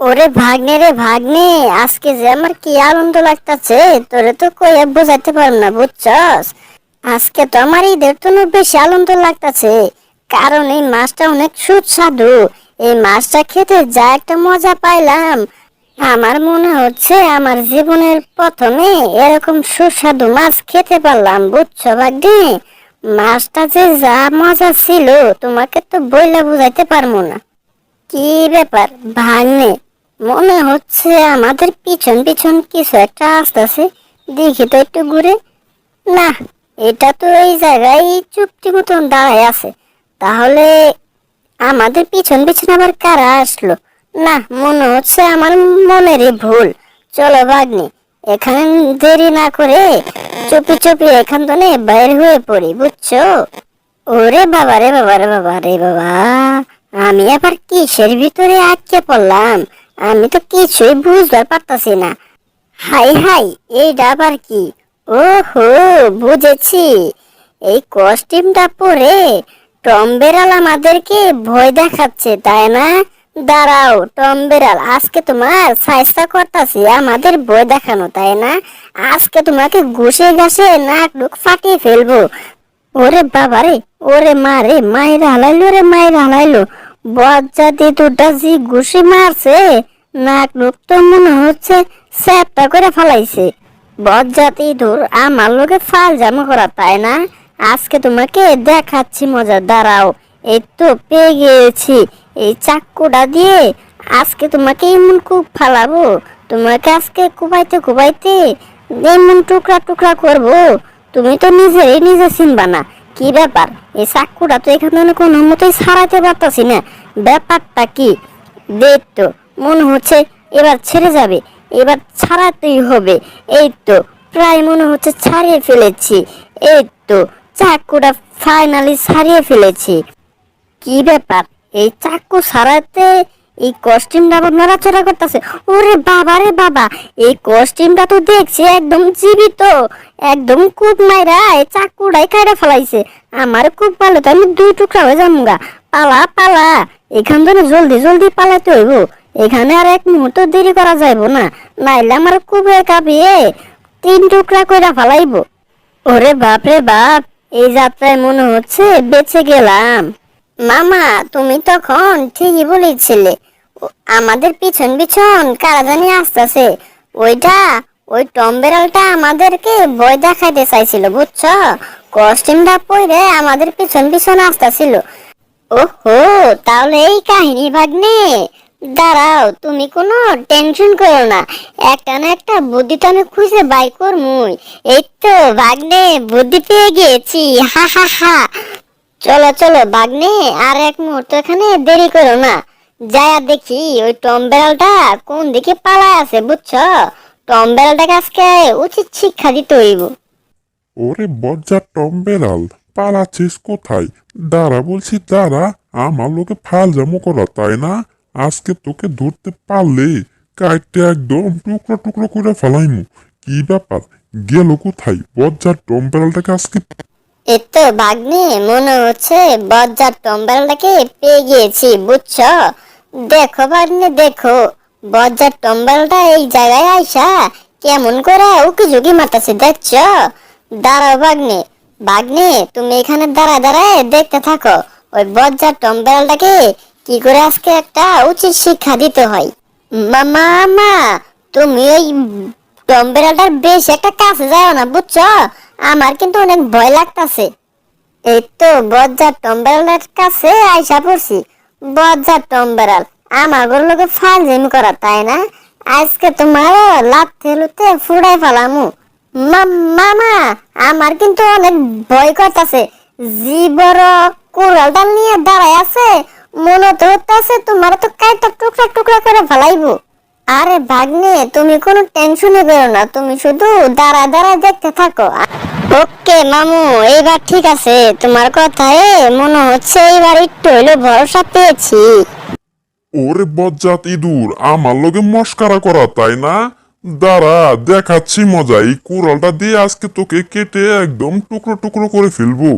ওরে ভাগ্নে রে ভাগ্নে, আজকে যে আমার কি আনন্দ লাগতাছে তোরে তো কইয়া বোঝাতে পারব না, বুঝছস? আজকে তো আমার ঈদের তো বেশি আনন্দ লাগতাছে, কারণ এই মাছটা অনেক সুস্বাদু। এই মাছটা খেতে যা একটা মজা পাইলাম, আমার মনে হচ্ছে আমার জীবনের প্রথমে এরকম সুস্বাদু মাছ খেতে পারলাম, বুঝছো ভাগ্নে? মাছটা যে যা মজা ছিল তোমাকে তো বইলা বুঝাইতে পারবো না। কি ব্যাপার ভাগ্নে? মনে হচ্ছে আমাদের পিছন পিছন কিছু একটা আসতেছে, দেখি তো একটু ঘুরে। না, এটা তো এই জায়গায় চুপটি মতন দাঁড়ায় আছে, তাহলে আমাদের পিছন পিছন আবার কারা আসলো? না, মনে হচ্ছে আমার মনেরই ভুল। চলো ভাগ্নে, এখানে দেরি না করে চুপি চুপি এখান থেকে বাইর হয়ে পড়ি, বুঝছো? ওরে বাবা রে বাবা রে বাবা রে বাবা, আমি আবার কিসের ভিতরে আটকে পড়লাম? আমি তো কিছুই বুঝতে পারতাছি না। হাই হাই, এইটা আবার কি? ওহো, বুঝেছি। এই কস্টিউমটা পরে টম বেড়াল আমাদেরকে ভয় দেখাচ্ছে, তাই না? দাঁড়াও টম বেড়াল, আজকে তোমার সাইজটা করতাছি আমাদের ভয় দেখানো, তাই না? আজকে তোমাকে ঘুষে ঘাসে নাক মুখ ফাটিয়ে ফেলবো। ওরে বাবারে, ওরে মারে, মায়ের হালাইলো রে, মায়ের হালাইলো। বজ্জাতি দুটা জি ঘুষি মারছে, নাক মুখ তো মনে হচ্ছে স্যাপটা করে ফেলাইছে। বজ্জাতি দূর আমার লোকে ফাল জামা করা, তাই না? আজকে তোমাকে দেখাচ্ছি মজা, দাঁড়াও। এই তো পেয়ে গিয়েছি, এই চাক্কুটা দিয়ে আজকে তোমাকে এমন খুব ফালাবো, তোমাকে আজকে কুবাইতে কুবাইতে এমন টুকরা টুকরা করবো, তুমি তো নিজেরই নিজে চিনবা না। কি ব্যাপার, এই চাক্কুটা তো এখানে কোনো মতোই ছাড়াইতে পারতাছি না, ব্যাপারটা কি? দেখ তো, মনে হচ্ছে এবার ছেড়ে যাবে, এবার ছাড়াতেই হবে। এই তো প্রায় মনে হচ্ছে ছাড়িয়ে ফেলেছি। এই তো চাক্কুটা ফাইনালি ছাড়িয়ে ফেলেছি। কি ব্যাপার, এই চাক্কু ছাড়াতে এই কস্টিউমটা আবার নড়াচড়া করতেছে। ওরে বাবা রে বাবা, এই কস্টিউমটা তো দেখছি একদম জীবিত, একদম খুব মাইরা এই চাক্কুটাই কাইটা ফেলাইছে। আমার খুব ভালো, তো আমি দুই টুকরা হয়ে যাবো গা। পালা পালা, এখান থেকে জলদি জলদি পালাতে হইব, এখানে আর এক মুহূর্ত দেরি করা যাইব না, নাইলে আমার কুবে কাঁপিয়ে তিন টুকরা কইরা ফেলাইব। ওরে বাপ রে বাপ, এই যাত্রায় মনে হচ্ছে বেঁচে গেলাম। মামা, তুমি তখন ঠিকই বলেছিলে, আমাদের পিছন পিছন কারা জানি আসতেছে। ওইটা, ওই টম বেড়ালটা আমাদেরকে ভয় দেখাইতে চাইছিল, বুঝছো? কস্টিউমটা পরে আমাদের পিছন পিছন আসতেছিল। ওহো, তাহলে এই কাহিনী ভাগ্নে। দাঁড়াও, তুমি কোনো টেনশন করো না, একটা না একটা বুদ্ধি তো আমি খুঁজে বাই করমুই। এই তো ভাগ্নে, বুদ্ধি পেয়ে গিয়েছি, হা হা হা। চলো চলো ভাগ্নে, আর এক মুহূর্ত এখানে দেরি করো না, যায়া দেখি ওই টম বেড়ালটা কোন দিকে পালায় আছে, বুঝছো? টম বেড়ালটাকে আজকে উচিত শিক্ষা দিতে হইব। ওরে বজ্জার টম বেড়াল, পালাচ্ছিস কোথায়? দাঁড়া বলছি, দাঁড়া। আমার লোকে ফাল জামো করা, তাই না? আজকে তোকে ধরতে পারলে কাইটে একদম টুকরো টুকরো করে ফেলাইমু। কি ব্যাপার, গেল কোথায় বজ্জার টম বেড়ালটাকে আজকে? এই তো ভাগ্নে, মনে হচ্ছে বজ্জার টম বেড়ালটাকে পেয়ে গিয়েছি, বুঝছো? দেখো ভাগ্নে দেখো, বজ্জার টম বেড়ালটা এই জায়গায় আইসা কেমন করে উকি ঝুঁকি মারতেছে, দেখছো? দাঁড়াও ভাগ্নে, ভাগ্নে তুমি এখানে দাঁড়ায় দাঁড়ায় দেখতে থাকো, ওই বজ্জার টম বেড়ালটাকে কি করে আজকে একটা উচিত শিক্ষা দিতে হয়। মামা মা, তুমি ওই টম বেড়ালটার বেশ একটা কাছে যাও না, বুঝছো? আমার কিন্তু অনেক ভয় লাগতাছে। এই তো বজ্জার টম বেড়ালের কাছে আইসা পড়ছি। বজ্জার টম বেড়াল, আমার লোকে ফাজিম করা, তাই না? আজকে তোমার লাথি লুতে ফুড়াই ফেলামু। মামা, আমার কিন্তু অনেক ভয় করতেছে। জি বড় কুড়ালটা নিয়ে দাঁড়ায় আছে, মনে তো হচ্ছে তোমার তো কাইটা টুকরা টুকরা করে ফেলাইবো। আরে ভাগ্নে, তুমি কোনো টেনশনে করো না, তুমি শুধু দাঁড়া দাঁড়া দেখতে থাকো। ওকে মামু, এইবার ঠিক আছে, তোমার কথায় মনে হচ্ছে এইবার একটু হইলো ভরসা পেয়েছি। ওরে বজ্জাত ইঁদুর, আমার লগে মস্কারা করা, তাই না? দাঁড়া দেখাচ্ছি মজা, এই কুড়ালটা দিয়ে আজকে তোকে কেটে একদম টুকরো টুকরো করে ফেলবো।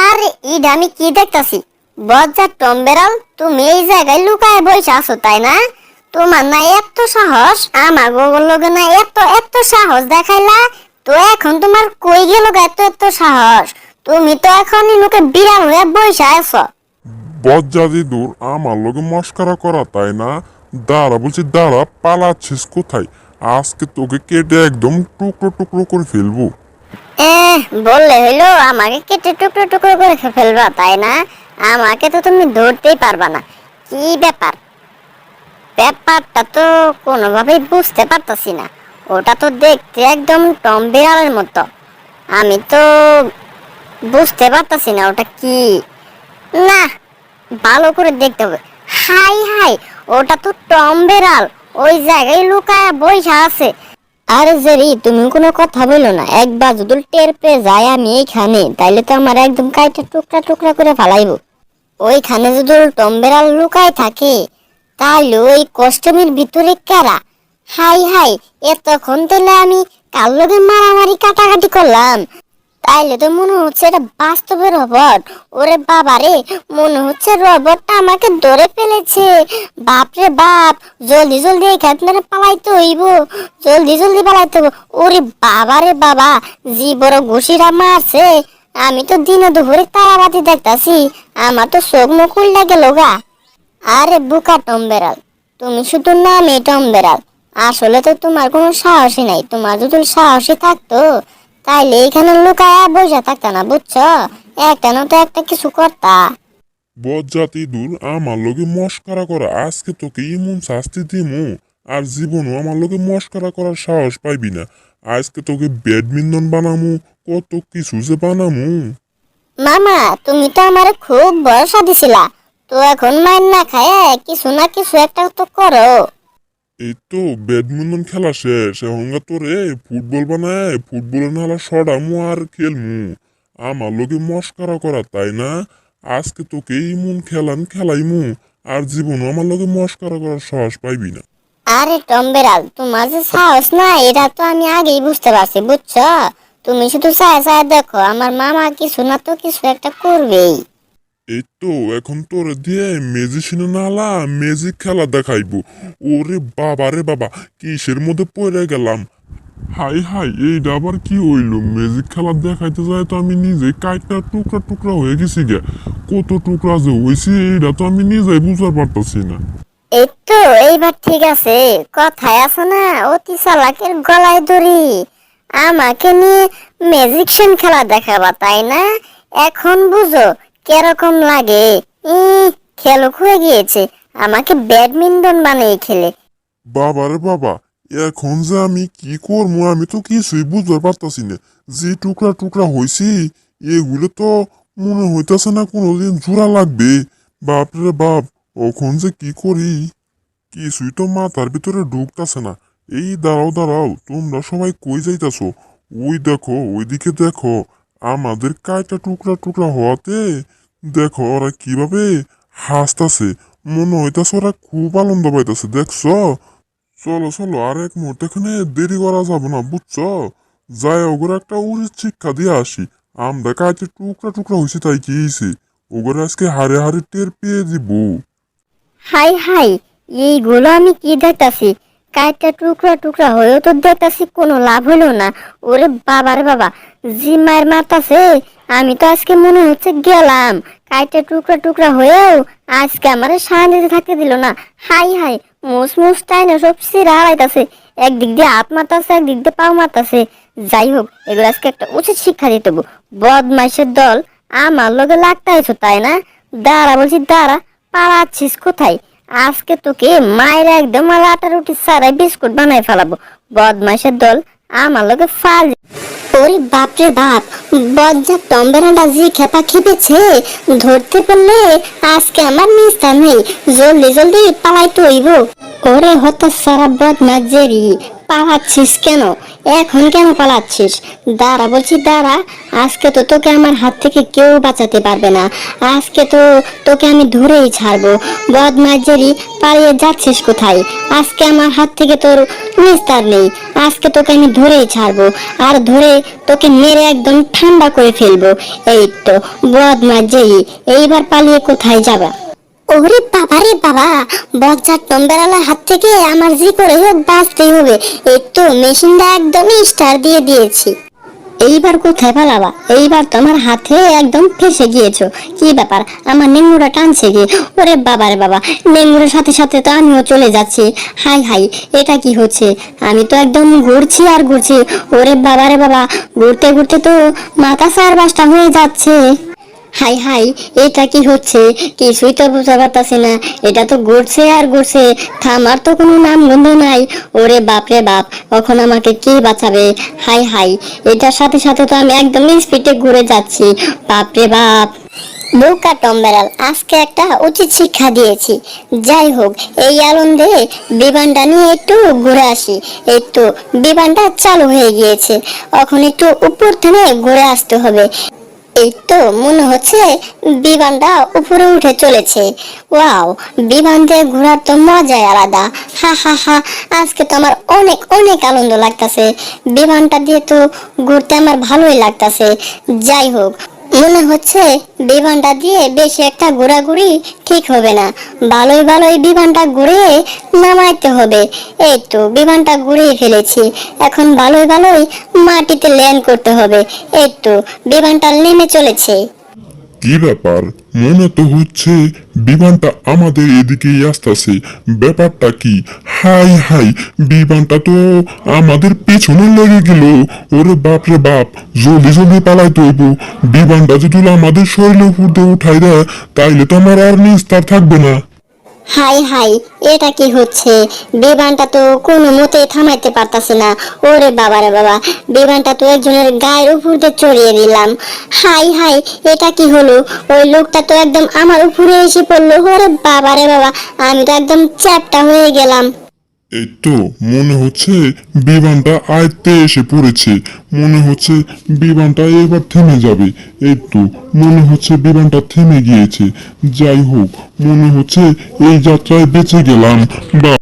আর ইড আমি কি দেখতাছি? বজ্জাত টম বেড়াল, তুমি এই জায়গায় লুকায় বসে আছো, তাই না? তোমার না এত সাহস, আমার লগে না এত এত সাহস দেখাইলা, তো এখন তোমার কই গেল এত এত সাহস? তুমি তো এখন লোকে বিড়াল হয়ে বসে আছো। বজ্জাদি দূর আমার লগে মস্করা করা, তাই না? দাঁড়া বলছি, দাঁড়া, পালাচ্ছিস কোথায়? আজকে তোকে কেটে একদম টুকরো টুকরো করে ফেলবো। বললে হইলো আমাকে কেটে টুকরো টুকরো করে ফেলবা, তাই না? আমাকে তো তুমি ধরতেই পারবা না। কি ব্যাপার? ব্যাপারটা তো কোনোভাবেই বুঝতে পারতাছি না। ওটা তো দেখতে একদম টম বিড়ালের মতো। আমি তো বুঝতে পারতাছি না ওটা কি। না, ভালো করে দেখতে হবে। হাই হাই, ওটা তো টম বিড়াল, ওই জায়গায় লুকায়া বইসা আছে। আরে জেরি, তুমি কোনো কথা বলো না। একবার যদি টের পেয়ে যায় আমি এইখানে, তাইলে তো আমার একদম কাইটা টুকরা টুকরা করে ফেলাইবো। ওইখানে যদি টম বিড়াল লুকায় থাকে, তাহলে ওই কষ্টমের ভিতরে কারা? হাই হাই, এতক্ষণ তাহলে আমি কার লগে মারামারি কাটাকাটি করলাম, তাইলে তো মনে হচ্ছে এটা বাস্তবে রবট। ওরে বাবা রে, মনে হচ্ছে রবটটা আমাকে ধরে ফেলেছে। বাপরে বাপ, জলদি জলদি এখান থেকে পালাইতে হইব, জলদি জলদি পালাইতে হইব। ওরে বাবা রে বাবা, জি বড় ঘুষিরা মারছে। আমি তো দিনে দুপুরে তারাবাতি দেখতাছি, আমার তো চোখ মুখ উল্টা গেল গা। আরে বুকা টম বেড়াল, তুমি শুধু নামে টম বেড়াল, আসলে তো তোমার কোনো সাহসই নাই। তোমার যদি সাহসী থাকতো, তাইলে এখানে লুকায়া বসে থাকতা না, বুঝছো? একটা না তো একটা কিছু করতা। বজ্জাতি দূর আমার লগে মস্করা করা, আজকে তোকে ইমন শাস্তি দিমু। আর জীবনও আমার লগে মস্করা করার সাহস পাইবি না। আজকে তোকে ব্যাডমিন্টন বানামু, কত কিছু যে বানামু। মামা, তুমি তো আমারে খুব ভরসা দিছিলা, তো এখন মাইন না খায় কিছু না কিছু একটা তো করো। এই তো ব্যাডমিন্টন খেলা শেষ, এখন তোরে ফুটবল বানায় ফুটবলের নালা সরামু আর খেলমু। আমার লগে মস্করা করা, তাই না? আজকে তোকে ইমন খেলাইমু। আর জীবনও আমার লগে মস্করা করার সাহস পাইবি না। আরে টম বেড়াল, তোমার যে সাহস না এটা তো আমি আগেই বুঝতে পারছি, বুঝছো? তুমি শুধু চায় চায় দেখো, আমার মামা কিছু না তো কিছু একটা করবেই। এই তো এখন তোরে দিয়ে মেজিশিনে নালা ম্যাজিক খেলা দেখাইবো। ওরে বাবা রে বাবা, কিসের মধ্যে পড়ে গেলাম। হাই হাই, এইটা আবার কি হইল? ম্যাজিক খেলা দেখাইতে যায় তো আমি নিজে কাইটটা টুকরা টুকরা হয়ে গেছি গে। কত টুকরা যে হয়েছে এইটা তো আমি নিজেই বুঝতে পারতাছি না। এই তো এইবার ঠিক আছে। কথায় আছে না, অতি চালাকের গলায় দড়ি। আমাকে নিয়ে ম্যাজিকশন খেলা দেখাবা, তাই না? এখন বুঝো কিরকম লাগে। খেলুক হয়ে গিয়েছে, আমাকে ব্যাডমিন্টন বানিয়ে খেলে। বাবা রে বাবা, এখন যে আমি কি করবো আমি তো কিছুই বুঝতে পারতাছি না। যে টুকরা টুকরা হয়েছি এগুলো তো মনে হইতাছে না কোনোদিন জোড়া লাগবে। বাপরে বাপ, এখন যে কি করি কিছুই তো মাথার ভিতরে ঢুকতাছে না। এই দাঁড়াও দাঁড়াও, তোমরা সবাই কই যাইতাছো? ওই দেখো, ওইদিকে দেখো, আমাদের কাইটা টুকরা টুকরা হওয়াতে দেখো ওরা কিভাবে হাসতাছে। মনে হইতাছে ওরা খুব আনন্দ পাইতাছে, দেখছো? চলো চলো, আর এক মুহূর্তে এখানে দেরি করা যাবে না, বুঝছো? যাই ওগুলো একটা উচিত শিক্ষা দিয়ে আসি। আমরা কাইতে টুকরা টুকরা হয়েছে তাই কি হয়েছে, ওগুলো আজকে হারে হারে টের পেয়ে দিব। হাই হাই, এইগুলো আমি কি দেখতাছি? কাইটা টুকরা টুকরা হয়েও তো দেখতাছি কোনো লাভ হলো না। ওরে বাবা রে বাবা, জি মায়ের মারতাছে। আমি তো আজকে মনে হচ্ছে গেলাম। কাইটা টুকরা টুকরা হয়েও আজকে আমার শান্তিতে থাকতে দিল না। হাই হাই, মুস মুস তাই না সব সিরা হারাইতাছে। একদিক দিয়ে হাত মারতাছে, একদিক দিয়ে পাও মারতাছে। যাই হোক, এগুলো আজকে একটা উচিত শিক্ষা দিতে হবে। বদমাইশের দল, আমার লগে লাগতে আইছো, তাই না? দাঁড়া বলছি, দাঁড়া। পালাচ্ছিস কোথায়? আজকে তোকে মায়ের একদম আর আটা রুটি সারাই বিস্কুট বানাই ফেলাবো। বদমাইশের দল, আমার লোকে ফাল। ওরে বাপরে বাপ, বজ্জাত টম্বেরাটা জি খেপা খেপেছে। ধরতে পারলে আজকে আমার নিস্তার নেই। জলদি জলদি পালাইতে হইব। ওরে হত সারা বদমাস জেরি, পালাচ্ছিস কেন? এখন কেন পালাচ্ছিস? দাঁড়া বলছি, দাঁড়া। আজকে তো তোকে আমার হাত থেকে কেউ বাঁচাতে পারবে না। আজকে তো তোকে আমি ধরেই ছাড়বো। বদমাস জেরি, পালিয়ে যাচ্ছিস কোথায়? আজকে আমার হাত থেকে তোর নিস্তার নেই। আজকে তোকে আমি ধরেই ছাড়বো, আর ধরে তোকে মেরে একদম ঠান্ডা করে ফেলবো। এই তো বদমাস জেরি, এইবার পালিয়ে কোথায় যাবা? ওরে বাবা রে বাবা, বজ্জাত টম্বেরালার হাত থেকে আমার যে করে হোক বাঁচতেই হবে। এই তো মেশিনটা একদমই স্টার দিয়ে দিয়েছি। এইবার কোথায় পালাবা? এইবার তোমার হাতে একদম ফেসে গিয়েছো। কি ব্যাপার, আমার নেঙ্গুরা টানছে কি? ওরে বাবা রে বাবা, নেঙ্গুরের সাথে সাথে তো আমিও চলে যাচ্ছি। হাই হাই, এটা কি হচ্ছে? আমি তো একদম ঘুরছি আর ঘুরছি। ওরে বাবা রে বাবা, ঘুরতে ঘুরতে তো মাথা চার পাঁচটা হয়ে যাচ্ছে। হাই হাই, এটা কি হচ্ছে? কিছুই তো বুঝতে পারতাছি না। এটা তো ঘুরছে আর ঘুরছে, থামার তো কোনো নাম গন্ধ নাই। ওরে বাপ রে বাপ, এখন আমাকে কে বাঁচাবে? হাই হাই, এটার সাথে সাথে তো আমি একদম স্পিডে ঘুরে যাচ্ছি। বাপ রে বাপ। বোকা টম্বেরাল, আজকে একটা উচিত শিক্ষা দিয়েছি। যাই হোক, এই আনন্দে বিমানটা নিয়ে একটু ঘুরে আসি। এই তো বিমানটা চালু হয়ে গিয়েছে, এখন একটু উপর থেকে ঘুরে আসতে হবে। এই তো মনে হচ্ছে বিমানটা উপরে উঠে চলেছে। ওয়াও, বিমান দিয়ে ঘোরার তো মজাই আলাদা। হা হা হা, আজকে তো আমার অনেক অনেক আনন্দ লাগতাছে। বিমানটা দিয়ে তো ঘুরতে আমার ভালোই লাগতাছে। যাই হোক, মনে হচ্ছে বিমানটা দিয়ে বেশি একটা ঘোরাঘুরি ঠিক হবে না। ভালোই ভালোই বিমানটা ঘুরে নামাইতে হবে। এই তো বিমানটা ঘুরিয়ে ফেলেছি, এখন ভালোই ভালোই মাটিতে ল্যান্ড করতে হবে। এই তো বিমানটা নেমে চলেছে। কি ব্যাপার, মনে তো হচ্ছে বিমানটা আমাদের এদিকেই আসতেছে। ব্যাপারটা কি? হাই হাই, বিমানটা তো আমাদের পেছনে লেগে গেল। ওরে বাপ রে বাপ, জলদি জলদি পালাইতে হইব। বিমানটা যদি আমাদের শরীরের উপর দিয়ে উঠাই দেয়, তাইলে তো আমার আর নিস্তার থাকবে না। হাই হাই, এটা কি হচ্ছে? বিমানটা তো কোনো মতে থামাইতে পারতাছে না। ওরে বাবা রে বাবা, বিমানটা তো একজনের গায়ের উপর দিয়ে চড়িয়ে দিলাম। হাই হাই, এটা কি হলো? ওই লোকটা তো একদম আমার উপরে এসে পড়লো। ওরে বাবা রে বাবা, আমি তো একদম চ্যাপ্টা হয়ে গেলাম। এই তো মনে হচ্ছে বিমানটা আয়ত্তে এসে পড়েছে। মনে হচ্ছে বিমানটা এবার থেমে যাবে। এই তো মনে হচ্ছে বিমানটা থেমে গিয়েছে। যাই হোক, মনে হচ্ছে এই যাত্রায় বেঁচে গেলাম। বা